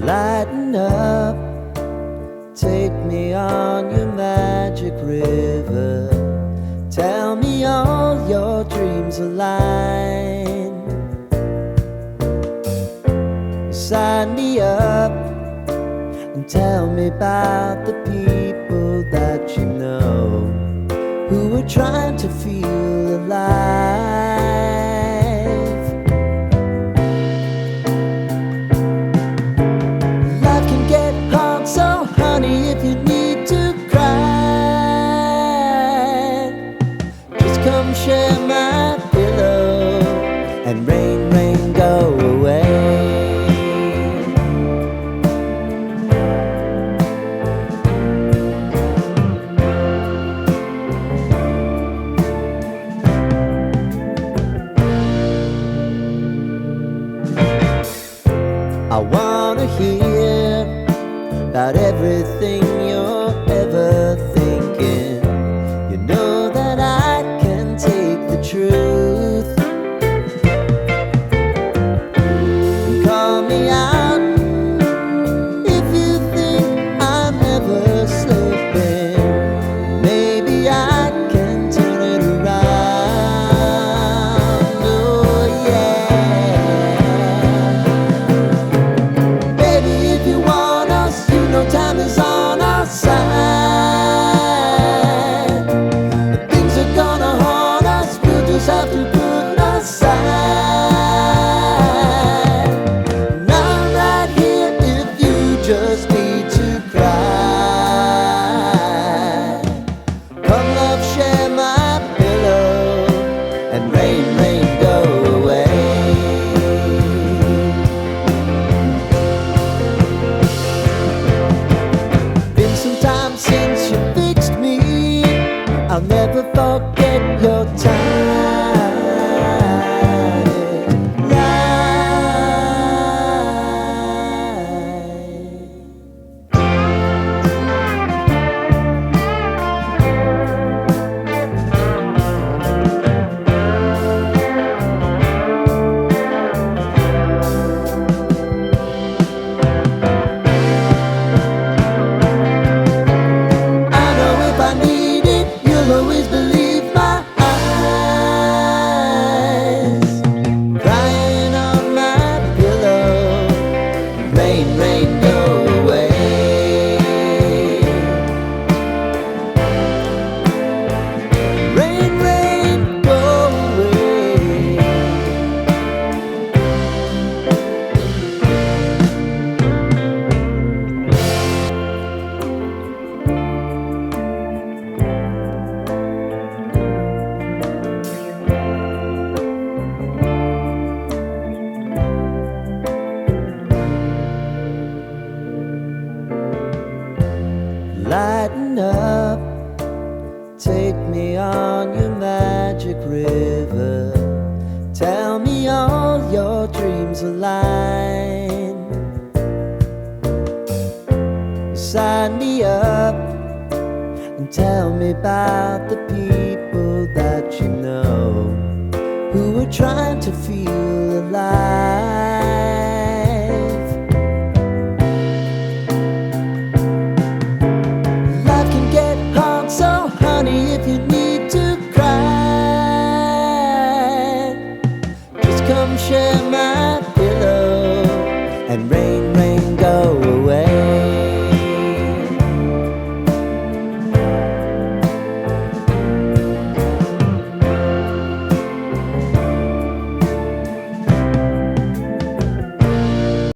Lighten up, take me on your magic river. Tell me all your dreams align. Sign me up and tell me about the people that you know who are trying to feel alive. Life can get hard, so honey, if you need to cry, just come share my pillow and rain, rain, go away. I wanna hear about everything you're ever thinking. You know that I can take the truth. Call me out if you think I'm ever slipping. Maybe I can turn it around. Oh yeah. Baby, if you want us, you know time is on our side. If things are gonna haunt us, we'll just have to put aside. And I'm right here if you just need to cry. Come love, share my pillow and rain, rain, go away. Been some time since you fixed me. I'll never forget your time. I know if I need it, you'll always believe my eyes. Crying on my pillow, rain, rain, go away. Rain, rain, go away. Lighten up, take me on your magic river. Tell me all your dreams align. Sign me up and tell me about the people that you know who are trying to feel alive.